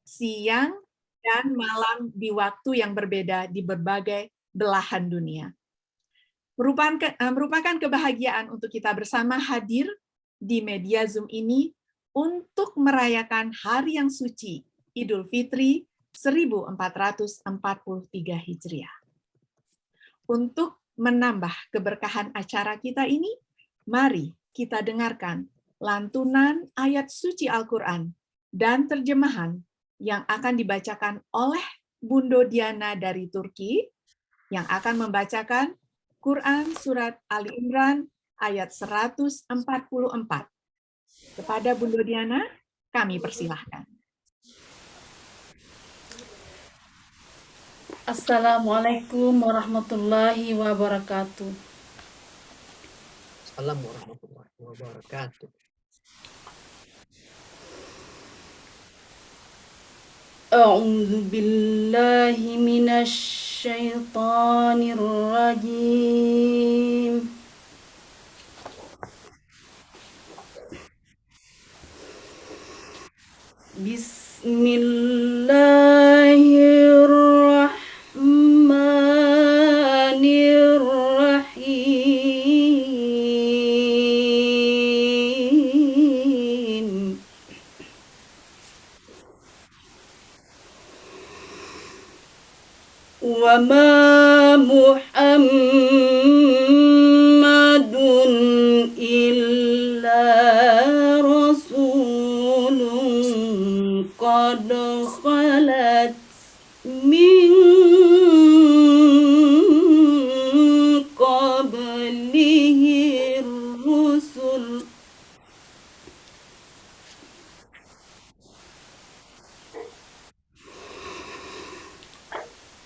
siang, dan malam di waktu yang berbeda di berbagai belahan dunia. Merupakan kebahagiaan untuk kita bersama hadir di media Zoom ini untuk merayakan hari yang suci Idul Fitri 1443 Hijriah. Untuk menambah keberkahan acara kita ini, mari kita dengarkan lantunan ayat suci Al-Quran dan terjemahan yang akan dibacakan oleh Bundo Diana dari Turki, yang akan membacakan Quran Surat Ali Imran ayat 144. Kepada Bundo Diana, kami persilahkan. Assalamualaikum warahmatullahi wabarakatuh. Assalamualaikum warahmatullahi wabarakatuh. A'udzu billahi minasy syaithanir rajim. Bismillahirrahmanirrahim. Wa ma Muhammadun illa rasulun qad khalat min qablihi rusul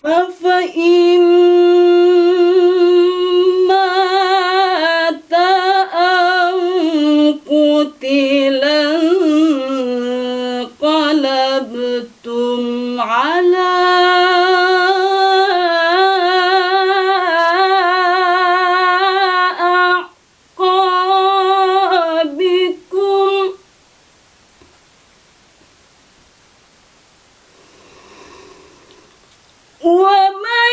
أفإن مات أو قتلا انقلبتم على أعقابكم ومن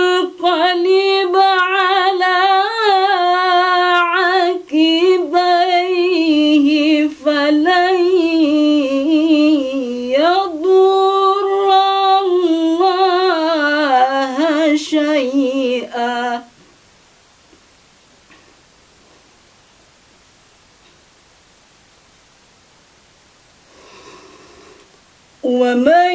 ينقلب على عقبيه فلن يضر الله شيئا ومن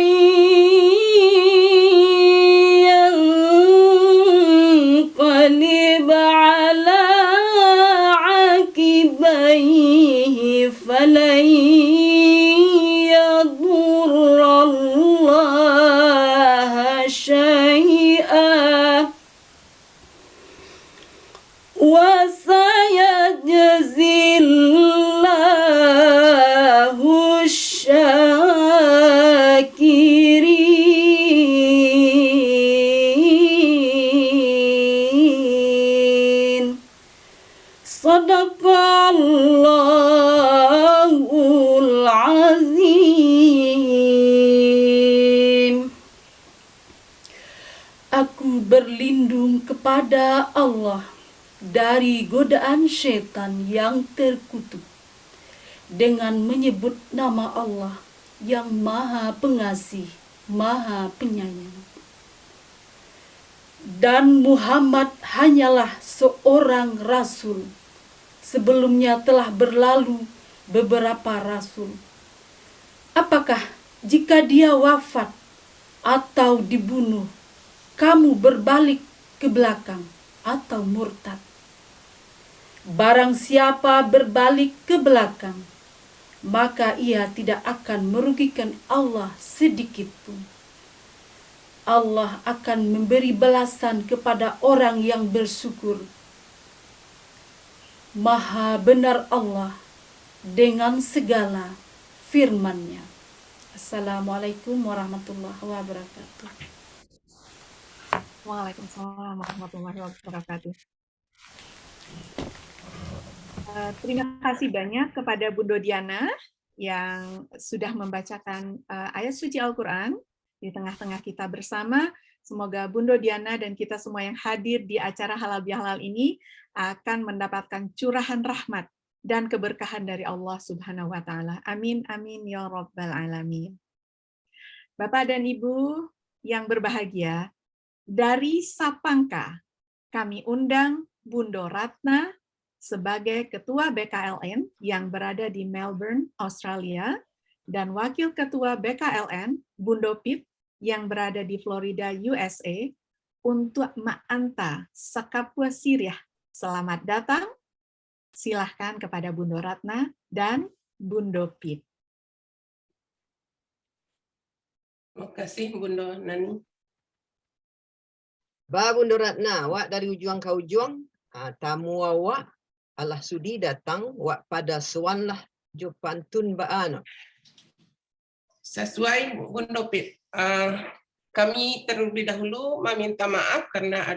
ينقلب على عقبيه فلن يضر الله شيئا وسيجزي الله الشاكرين صدق الله العظيم. Aku berlindung kepada Allah dari godaan setan yang terkutuk dengan menyebut nama Allah yang Maha Pengasih, Maha Penyayang. Dan Muhammad hanyalah seorang rasul. Sebelumnya telah berlalu beberapa rasul. Apakah jika dia wafat atau dibunuh, kamu berbalik ke belakang atau murtad? Barang siapa berbalik ke belakang, maka ia tidak akan merugikan Allah sedikit pun. Allah akan memberi balasan kepada orang yang bersyukur. Maha benar Allah dengan segala firman-Nya. Assalamualaikum warahmatullahi wabarakatuh. Waalaikumsalam warahmatullahi wabarakatuh. Terima kasih banyak kepada Bundo Diana yang sudah membacakan ayat suci Al-Quran di tengah-tengah kita bersama. Semoga Bundo Diana dan kita semua yang hadir di acara Halal Bihalal ini akan mendapatkan curahan rahmat dan keberkahan dari Allah Subhanahu wa Ta'ala. Amin, amin, ya Rabbal 'Alamin. Bapak dan Ibu yang berbahagia, dari Sapangka kami undang Bundo Ratna sebagai Ketua BKLN yang berada di Melbourne, Australia, dan Wakil Ketua BKLN, Bundo Pip, yang berada di Florida, USA, untuk Ma'anta Sakapua Siriah. Selamat datang, silahkan kepada Bundo Ratna dan Bundo Pip. Terima kasih Bundo Nani. Bundo Ratna, wak dari ujung ke ujung, tamu awak Allah sudi datang wak pada suan lah jo pantun baano. Sesuai Bundo Pit, kami terlebih dahulu meminta maaf karena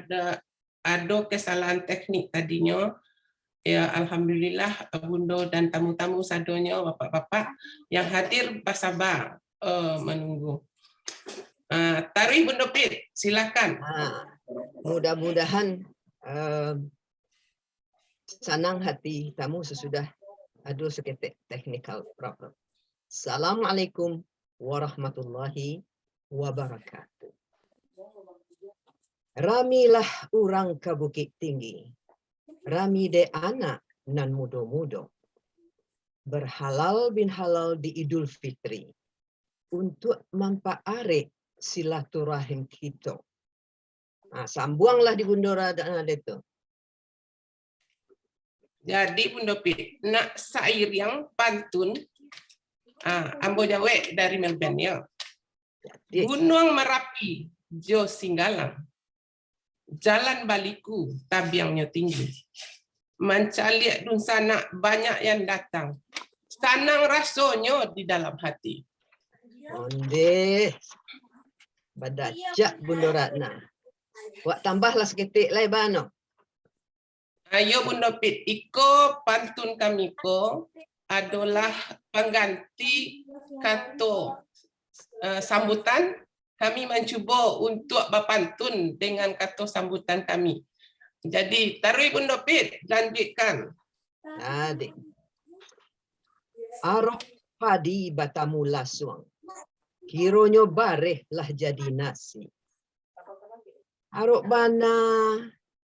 ada kesalahan teknik tadinya. Ya, alhamdulillah Bundo dan tamu-tamu sadonya, bapak-bapak yang hadir bersabar menunggu. Taruh Bundo Pit, silakan. Mudah-mudahan senang hati tamu sesudah ada seketik technical problem. Assalamualaikum warahmatullahi wabarakatuh. Ramilah orang ke Bukit Tinggi, rami de anak nan mudo-mudo, berhalal bin halal di Idul Fitri, untuk mempaarek silaturahim kita. Sambunglah di Bundo Ratna itu. Jadi Bundo Pit, nak syair yang pantun, ambo jawe dari Melbourne ya. Gunung Merapi, Jo Singgalang, jalan baliku, tabiangnya tinggi. Mencaliak dun sana banyak yang datang, sanang rasanya di dalam hati. Onde, badacak Bundo Ratna. Wak tambahlah seketik lai bano. Ayo Bundo Pit, iko pantun kami ko adalah pengganti kata sambutan. Kami mencuba untuk berpantun dengan kata sambutan kami. Jadi taruh Bundo Pit, lanjutkan. Adik. Arok padi batamu lasuang. Kironyo bareh lah jadi nasi. Arok bana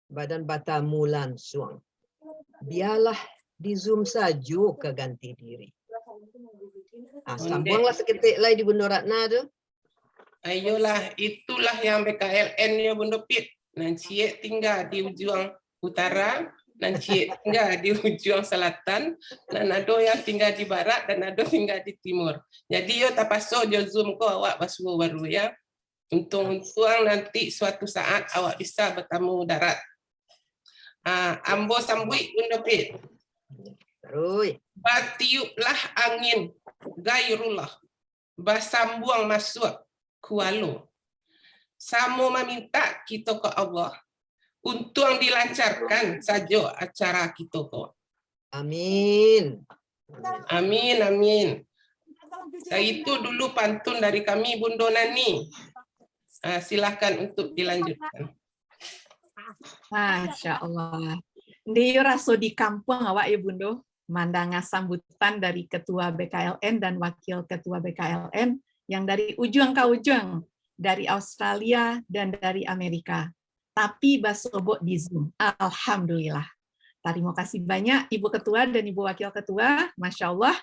badan batamu langsung. Biarlah di Zoom saja ke ganti diri. Sambunglah seketik lagi di Bundo Ratna tu. Ayolah, itulah yang BKLN ya Bundo Pit. Nanti tinggal di ujung utara, nanti tinggal di ujung selatan, dan ada yang tinggal di barat, dan ada tinggal di timur. Jadi yo tapaso jo Zoom ko awak basuh baru ya. Untung-untung nanti suatu saat awak bisa bertemu darat. Ambo sambui Bundo Pit. Terus. Batiuplah angin gairullah. Basambuang masuk kualo. Samo meminta kita ke Allah. Untung dilancarkan saja acara kita ko. Amin. Amin, amin. Itu dulu pantun dari kami Bundo Nani. Silakan untuk dilanjutkan. Masya Allah. Dia raso di kampung awak ya Bundo. Mandanga sambutan dari Ketua BKLN dan Wakil Ketua BKLN yang dari ujung ke ujung, dari Australia dan dari Amerika. Tapi basobok di Zoom. Alhamdulillah. Terima kasih banyak Ibu Ketua dan Ibu Wakil Ketua. Masya Allah,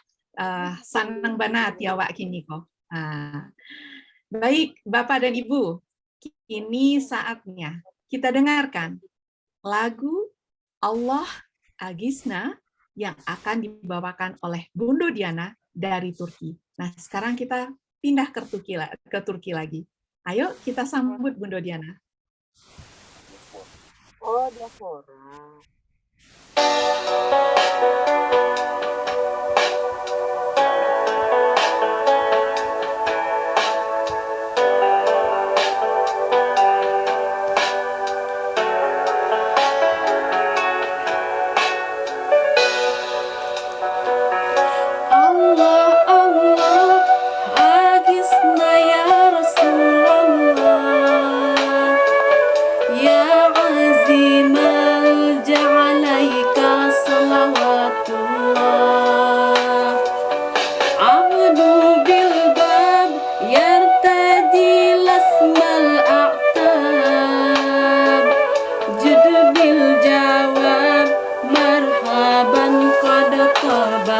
senang banget ya awak kini kok. Baik, Bapak dan Ibu, ini saatnya kita dengarkan lagu Allah Agisna yang akan dibawakan oleh Bundo Diana dari Turki. Nah, sekarang kita pindah ke Turki lagi. Ayo kita sambut Bundo Diana. Oh, diaspora.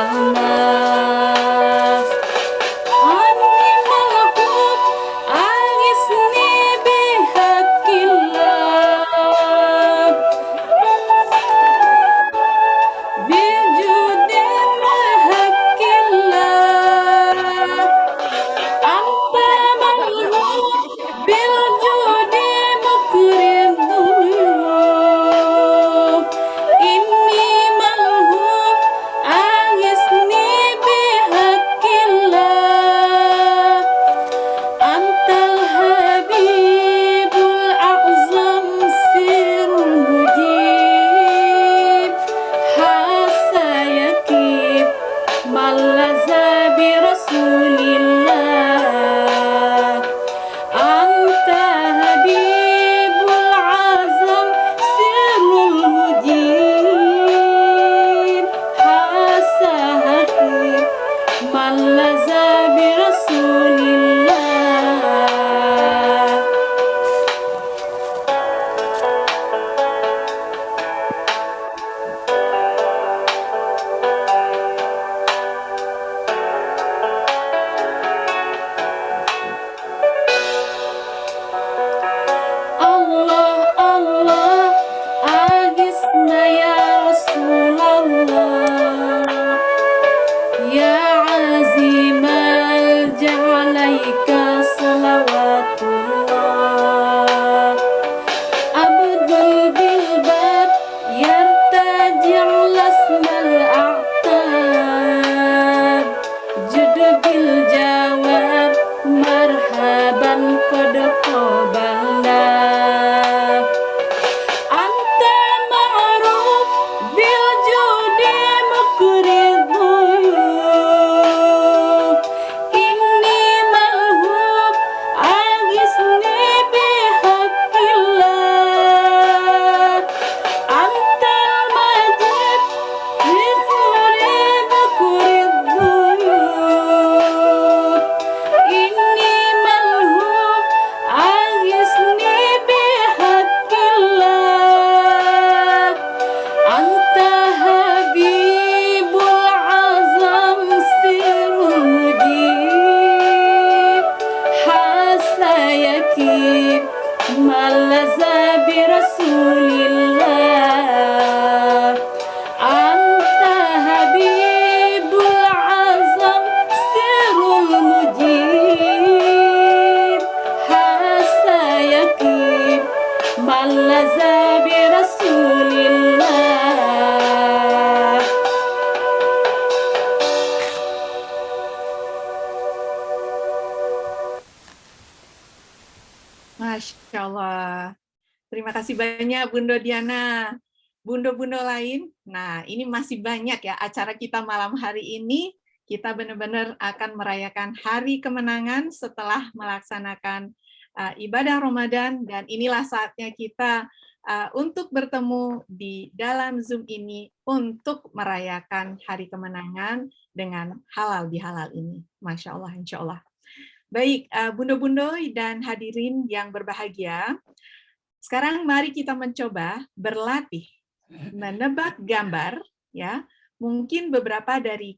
قبلنا عني ملكوت أغثني بحق الله بجود حق الله أنت ملهوف بالجود مكر الضيوف إني ملهوف أغثني بحق الله أنت الحبيب الأعظم سر المجيب حاسا يكيب من لذا برسول الله أنت حبيب العظم سر المجيب حاسا يكيب من لذا برسول الله Allah Allah أغثنا يا رسول الله يا عزيم الجه عليك صلوات الله عبد بالباب يرتجع لسم الأعتاب جد بالجواب مرحبا قد قبلنا أنت معروف بالجود مكر الضيوف إني ملهوف أغثني بحق الله أنت المجيب لسوري مكر الضيوف إني ملهوف أغثني بحق الله أنت حبيب العظم سر المجيب حاسا يكيب من لذا برسول الله أنت حبيب العظم سر المجيب حاسا يكيب من لذا برسول الله Masya Allah. Terima kasih banyak Bunda Diana. Bunda-bunda lain, nah ini masih banyak ya acara kita malam hari ini. Kita benar-benar akan merayakan hari kemenangan setelah melaksanakan ibadah Ramadan, dan inilah saatnya kita untuk bertemu di dalam Zoom ini untuk merayakan hari kemenangan dengan halal bihalal ini. Masya Allah, insya Allah. Baik, bunda-bunda dan hadirin yang berbahagia, sekarang mari kita mencoba berlatih menebak gambar, ya. Mungkin beberapa dari